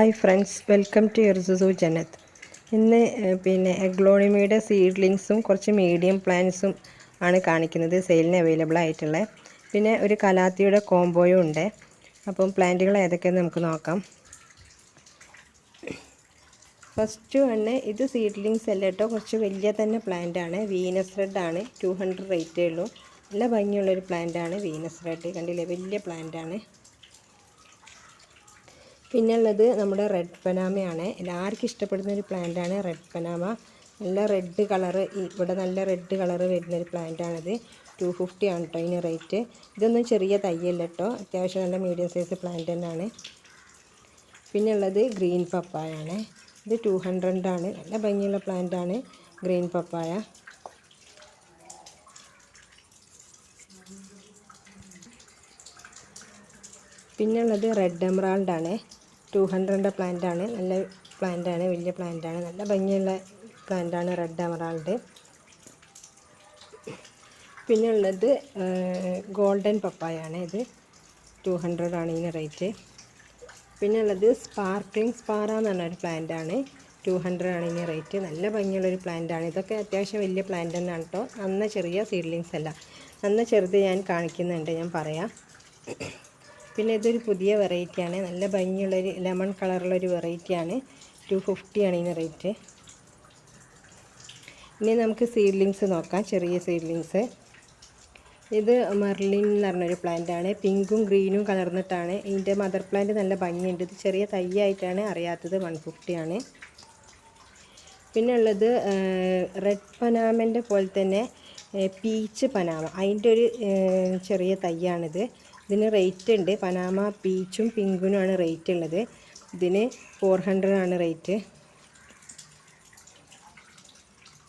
Hi friends, welcome to ഇർസുസു ജന്നത്ത്. ഇന്ന് എഗ്ലോണിമയുടെ സീഡ്ലിങ്സും കുറച്ച് മീഡിയം പ്ലാന്റ്സും ആണ് കാണിക്കുന്നത്, സെയിലിന് അവൈലബിൾ ആയിട്ടുള്ള. പിന്നെ ഒരു കലാത്തിയുടെ കോംബോയും ഉണ്ട്. അപ്പം പ്ലാന്റുകൾ ഏതൊക്കെയെന്ന് നമുക്ക് നോക്കാം. ഫസ്റ്റ് വണ് ഇത് സീഡ്ലിങ്സ് അല്ല കേട്ടോ, കുറച്ച് വലിയ തന്നെ പ്ലാന്റ് ആണ്. വീനസ് റെഡ് ആണ്. 200 റേറ്റേ ഉള്ളൂ. നല്ല ഭംഗിയുള്ളൊരു പ്ലാന്റ് ആണ് വീനസ് റെഡ്. കണ്ടില്ലേ, വലിയ പ്ലാന്റ് ആണ്. പിന്നുള്ളത് നമ്മുടെ റെഡ് പനാമയാണ്. എല്ലാവർക്കും ഇഷ്ടപ്പെടുന്നൊരു പ്ലാന്റാണ് റെഡ് പനാമ. നല്ല റെഡ് കളറ്, ഇവിടെ നല്ല റെഡ് കളറ് വരുന്നൊരു പ്ലാന്റാണിത്. 250 ആണ് കേട്ടോ ഇതിന് റേറ്റ്. ഇതൊന്നും ചെറിയ തയ്യല്ല കേട്ടോ, അത്യാവശ്യം നല്ല മീഡിയം സൈസ് പ്ലാന്റ് തന്നെയാണ്. പിന്നുള്ളത് ഗ്രീൻ പപ്പായാണ്. ഇത് 200 ആണ്. നല്ല ഭംഗിയുള്ള പ്ലാന്റാണ് ഗ്രീൻ പപ്പായ. പിന്നുള്ളത് റെഡ് എമറാൾഡാണ്. 200 പ്ലാന്റാണ്. നല്ല പ്ലാന്റാണ്, വലിയ പ്ലാന്റാണ്, നല്ല ഭംഗിയുള്ള പ്ലാന്റാണ് റെഡ് എമറാൾഡ്. പിന്നുള്ളത് ഗോൾഡൻ പപ്പായാണ്. ഇത് 200 ആണ് ഇതിന് റേറ്റ്. പിന്നുള്ളത് സ്പാർക്ലിംഗ് സ്പാറ എന്ന് പറഞ്ഞൊരു പ്ലാന്റാണ്. 200 ആണ് ഇതിന് റേറ്റ്. നല്ല ഭംഗിയുള്ളൊരു പ്ലാന്റാണ്. ഇതൊക്കെ അത്യാവശ്യം വലിയ പ്ലാന്റ് തന്നെയാണ് കേട്ടോ, നന്ന ചെറിയ സീഡ്ലിങ്സ് അല്ല. നന്ന ചെറുത് ഞാൻ കാണിക്കുന്നുണ്ട്, ഞാൻ പറയാം. പിന്നെ ഇതൊരു പുതിയ വെറൈറ്റിയാണ്. നല്ല ഭംഗിയുള്ളൊരു ലെമൺ കളറുള്ളൊരു വെറൈറ്റിയാണ്. 250 ആണ് ഇതിന് റേറ്റ്. ഇനി നമുക്ക് സീഡ്ലിങ്സ് നോക്കാം, ചെറിയ സീഡ്ലിങ്സ്. ഇത് മെർലിൻ എന്ന് പറഞ്ഞൊരു പ്ലാന്റാണ്. പിങ്കും ഗ്രീനും കലർന്നിട്ടാണ്. ഇതിൻ്റെ മദർ പ്ലാന്റ് നല്ല ഭംഗിയുണ്ട്. ഇത് ചെറിയ തയ്യായിട്ടാണ്, അറിയാത്തത്. 150 ആണ്. പിന്നെ ഉള്ളത് റെഡ് പനാമൻ്റെ പോലെ തന്നെ പീച്ച് പനാമ, അതിൻ്റെ ഒരു ചെറിയ തയ്യാണിത്. ഇതിന് റേറ്റ് ഉണ്ട്. പനാമ പീച്ചും പിങ്കുനുമാണ് റേറ്റ് ഉള്ളത്. ഇതിന് 400 ആണ് റേറ്റ്.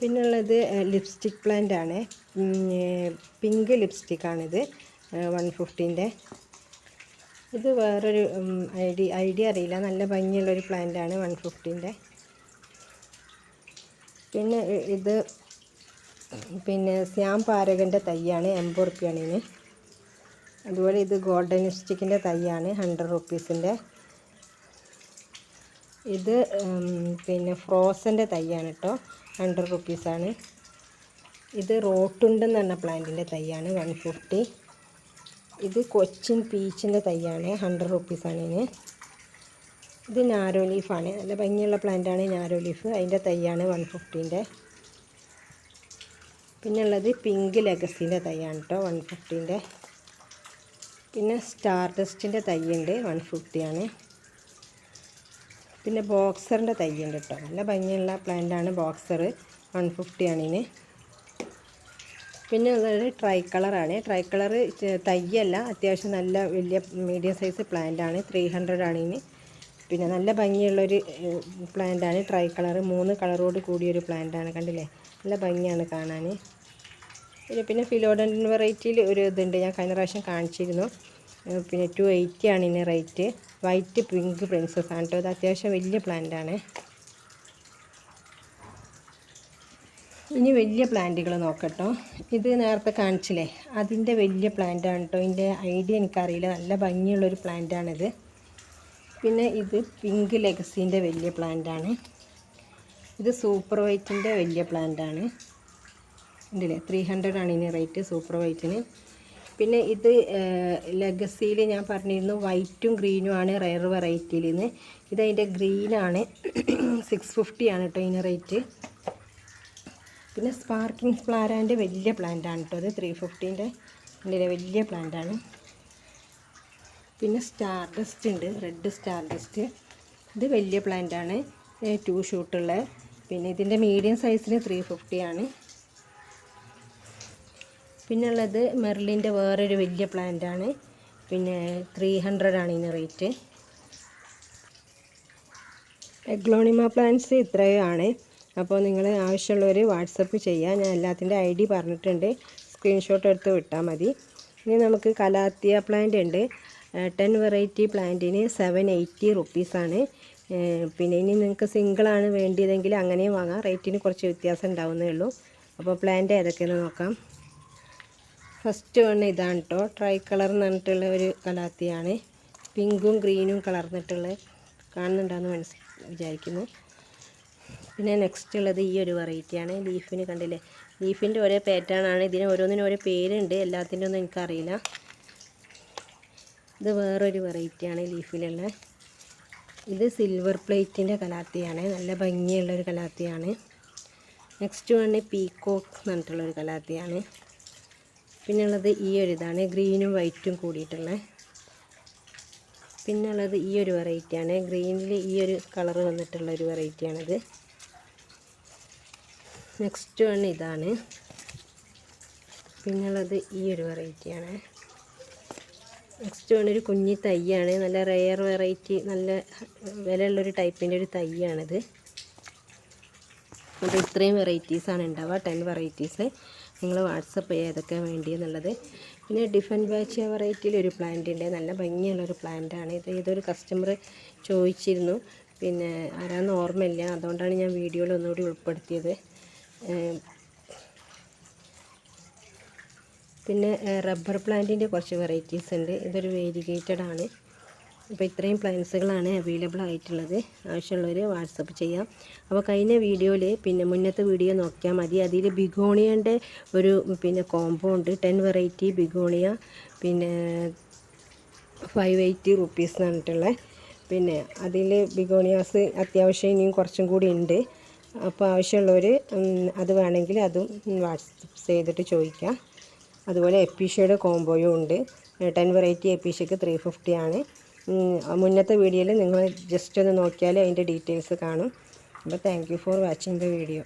പിന്നുള്ളത് ലിപ്സ്റ്റിക് പ്ലാന്റ് ആണ്. പിങ്ക് ലിപ്സ്റ്റിക്കാണിത്, 150ൻ്റെ. ഇത് വേറൊരു ഐഡിയ അറിയില്ല, നല്ല ഭംഗിയുള്ളൊരു പ്ലാന്റാണ് 150ൻ്റെ. പിന്നെ ഇത് ശ്യാം പാരകൻ്റെ തൈയാണ്, 80 റുപ്യാണ് ഇതിന്. അതുപോലെ ഇത് ഗോൾഡൻ ലിപ്സ്റ്റിക്കിൻ്റെ തൈയാണ്, 100 റുപ്പീസിൻ്റെ. ഇത് ഫ്രോസൻ്റെ തൈയാണ് കേട്ടോ, 100 റുപ്പീസാണ്. ഇത് റോട്ടുണ്ടെന്ന് പറഞ്ഞ പ്ലാന്റിൻ്റെ തൈയാണ്, 150. ഇത് കൊച്ചിൻ പീച്ചിൻ്റെ തൈയാണ്, 100 റുപ്പീസാണ് ഇതിന്. ഇത് നാരോ ലീഫാണ്, നല്ല ഭംഗിയുള്ള പ്ലാന്റാണ് നാരോ ലീഫ്. അതിൻ്റെ തൈയാണ് 150ൻ്റെ. പിന്നുള്ളത് പിങ്ക് ലെഗസീൻ്റെ തൈയാണ് കേട്ടോ, 150ൻ്റെ. പിന്നെ സ്റ്റാർ ഡസ്റ്റിൻ്റെ തൈയുണ്ട്, 150 ആണ്. പിന്നെ ബോക്സറിൻ്റെ തൈയുണ്ട് കേട്ടോ, നല്ല ഭംഗിയുള്ള പ്ലാന്റാണ് ബോക്സർ, 150 ആണ് ഇതിന്. പിന്നെ ഉള്ളത് ട്രൈ കളറാണ്. ട്രൈ കളർ തൈയല്ല, അത്യാവശ്യം നല്ല വലിയ മീഡിയം സൈസ് പ്ലാന്റാണ്, 300 ആണ് ഇതിന്. പിന്നെ നല്ല ഭംഗിയുള്ളൊരു പ്ലാന്റാണ് ട്രൈ കളർ. 3 കളറോട് കൂടിയൊരു പ്ലാന്റാണ്, കണ്ടില്ലേ, നല്ല ഭംഗിയാണ് കാണാൻ. പിന്നെ ഫിലോഡൻഡൻ വെറൈറ്റിയിൽ ഒരു ഇതുണ്ട്, ഞാൻ കഴിഞ്ഞ പ്രാവശ്യം കാണിച്ചിരുന്നു. പിന്നെ 280 ആണ് ഇതിന് റേറ്റ്. വൈറ്റ് പിങ്ക് പ്രിൻസസ് ആണ് കേട്ടോ. ഇത് അത്യാവശ്യം വലിയ പ്ലാന്റാണ്. ഇനി വലിയ പ്ലാന്റുകൾ നോക്കട്ടോ. ഇത് നേരത്തെ കാണിച്ചില്ലേ, അതിൻ്റെ വലിയ പ്ലാന്റാണ് കേട്ടോ. ഇതിൻ്റെ ഐഡിയ എനിക്കറിയില്ല, നല്ല ഭംഗിയുള്ളൊരു പ്ലാന്റാണിത്. പിന്നെ ഇത് പിങ്ക് ലെഗസീൻ്റെ വലിയ പ്ലാന്റാണ്. ഇത് സൂപ്പർ വൈറ്റിൻ്റെ വലിയ പ്ലാന്റാണ്, ഉണ്ടല്ലേ, 300 ആണ് ഇതിന് റേറ്റ്, സൂപ്പർ വൈറ്റിന്. പിന്നെ ഇത് ലെഗസിയിൽ ഞാൻ പറഞ്ഞിരുന്നു വൈറ്റും ഗ്രീനും ആണ് റെയർ വെറൈറ്റിയിൽ നിന്ന്. ഇതതിൻ്റെ ഗ്രീനാണ്, 650 ആണ് കേട്ടോ ഇതിന് റേറ്റ്. പിന്നെ സ്പാർക്കിംഗ് സ്പ്ലാരാൻ്റെ വലിയ പ്ലാന്റാണ് കേട്ടോ, അത് 350ൻ്റെ ഉണ്ടല്ലേ, വലിയ പ്ലാന്റാണ്. പിന്നെ സ്റ്റാർ ഡസ്റ്റ് ഉണ്ട്, റെഡ് സ്റ്റാർ ഡസ്റ്റ്. ഇത് വലിയ പ്ലാന്റാണ്, 2 ഷൂട്ടുള്ള. പിന്നെ ഇതിൻ്റെ മീഡിയം സൈസിന് 350 ആണ്. പിന്നുള്ളത് മെർലിൻ്റെ വേറൊരു വലിയ പ്ലാന്റാണ്, പിന്നെ 300 ആണ് ഇതിന് റേറ്റ്. എഗ്ലോണിമ പ്ലാന്റ്സ് ഇത്രയാണ്. അപ്പോൾ നിങ്ങൾ ആവശ്യമുള്ളവർ വാട്സപ്പ് ചെയ്യുക, ഞാൻ എല്ലാത്തിൻ്റെ ID പറഞ്ഞിട്ടുണ്ട്, സ്ക്രീൻഷോട്ട് എടുത്ത് വിട്ടാൽ മതി. ഇനി നമുക്ക് കലാത്തിയ പ്ലാന്റ് ഉണ്ട്, 10 വെറൈറ്റി പ്ലാന്റിന് 780 റുപ്പീസാണ്. പിന്നെ ഇനി നിങ്ങൾക്ക് സിംഗിളാണ് വേണ്ടിയതെങ്കിൽ അങ്ങനെയും വാങ്ങാം, റേറ്റിന് കുറച്ച് വ്യത്യാസം ഉണ്ടാവുന്നേ ഉള്ളൂ. അപ്പോൾ പ്ലാന്റ് ഏതൊക്കെയെന്ന് നോക്കാം. ഫസ്റ്റ് വൺ ഇതാണ് കേട്ടോ, ട്രൈ കളർ എന്ന് പറഞ്ഞിട്ടുള്ള ഒരു കലാത്തിയാണ്. പിങ്കും ഗ്രീനും കലർന്നിട്ടുള്ള കാണുന്നുണ്ടാന്ന് വിചാരിക്കുന്നു. പിന്നെ നെക്സ്റ്റ് ഉള്ളത് ഈ ഒരു വെറൈറ്റിയാണ്. ലീഫിന് കണ്ടില്ലേ, ലീഫിൻ്റെ ഓരോ പാറ്റേൺ ആണ്. ഇതിന് ഓരോന്നിനും ഓരോ പേരുണ്ട്, എല്ലാത്തിൻ്റെ ഒന്നും എനിക്കറിയില്ല. ഇത് വേറൊരു വെറൈറ്റിയാണ് ലീഫിലുള്ള. ഇത് സിൽവർ പ്ലേറ്റിൻ്റെ കലാത്തിയാണ്, നല്ല ഭംഗിയുള്ളൊരു കലാത്തിയാണ്. നെക്സ്റ്റ് വണ് പീക്കോക്ക് എന്ന് പറഞ്ഞിട്ടുള്ളൊരു കലാത്തിയാണ്. പിന്നെ ഉള്ളത് ഈ ഒരു ഇതാണ്, ഗ്രീനും വൈറ്റും കൂടിയിട്ടുള്ള. പിന്നെ ഉള്ളത് ഈ ഒരു വെറൈറ്റിയാണ്, ഗ്രീനിൽ ഈ ഒരു കളർ വന്നിട്ടുള്ളൊരു വെറൈറ്റിയാണിത്. നെക്സ്റ്റ് വൺ ഇതാണ്. പിന്നുള്ളത് ഈ ഒരു വെറൈറ്റിയാണ്. നെക്സ്റ്റ് വൺ ഒരു കുഞ്ഞി തൈയാണ്, നല്ല റെയർ വെറൈറ്റി, നല്ല വിലയുള്ളൊരു ടൈപ്പിൻ്റെ ഒരു തൈയാണിത്. അപ്പോൾ ഇത്രയും വെറൈറ്റീസാണ് ഉണ്ടാവുക, 10 വെറൈറ്റീസ്. നിങ്ങൾ വാട്സപ്പ് ചെയ്യുക ഏതൊക്കെ വേണ്ടിയെന്നുള്ളത്. പിന്നെ ഡിഫറെൻറ്റ് ബാച്ച് വെറൈറ്റിയിൽ ഒരു പ്ലാന്റ് ഉണ്ട്, നല്ല ഭംഗിയുള്ളൊരു പ്ലാന്റാണ് ഇത്. ഏതൊരു കസ്റ്റമർ ചോദിച്ചിരുന്നു, പിന്നെ ആരാന്ന് ഓർമ്മയില്ല, അതുകൊണ്ടാണ് ഞാൻ വീഡിയോയിൽ ഒന്നുകൂടി ഉൾപ്പെടുത്തിയത്. പിന്നെ റബ്ബർ പ്ലാന്റിൻ്റെ കുറച്ച് വെറൈറ്റീസ് ഉണ്ട്. ഇതൊരു വേരിഗേറ്റഡ് ആണ്. അപ്പോൾ ഇത്രയും പ്ലാന്റ്സുകളാണ് അവൈലബിൾ ആയിട്ടുള്ളത്. ആവശ്യമുള്ളവർ വാട്സപ്പ് ചെയ്യാം. അപ്പോൾ കഴിഞ്ഞ വീഡിയോയിൽ, പിന്നെ മുന്നത്തെ വീഡിയോ നോക്കിയാൽ മതി, അതിൽ ബിഗോണിയൻ്റെ ഒരു പിന്നെ കോംബോ ഉണ്ട്, 10 വെറൈറ്റി ബിഗോണിയ, പിന്നെ 580 റുപ്പീസ് എന്ന് പറഞ്ഞിട്ടുള്ള. പിന്നെ അതിൽ ബിഗോണിയാസ് അത്യാവശ്യം ഇനിയും കുറച്ചും കൂടി ഉണ്ട്. അപ്പോൾ ആവശ്യമുള്ളവർ അത് വേണമെങ്കിൽ അതും വാട്സപ്പ് ചെയ്തിട്ട് ചോദിക്കാം. അതുപോലെ എപ്പീഷ്യയുടെ കോംബോയും ഉണ്ട്. 10 വെറൈറ്റി എപ്പീഷ്യക്ക് 350 ആണ്. മുന്നത്തെ വീഡിയോയിൽ നിങ്ങൾ ജസ്റ്റ് ഒന്ന് നോക്കിയാൽ അതിൻ്റെ ഡീറ്റെയിൽസ് കാണും. അപ്പോൾ thank you for watching the video.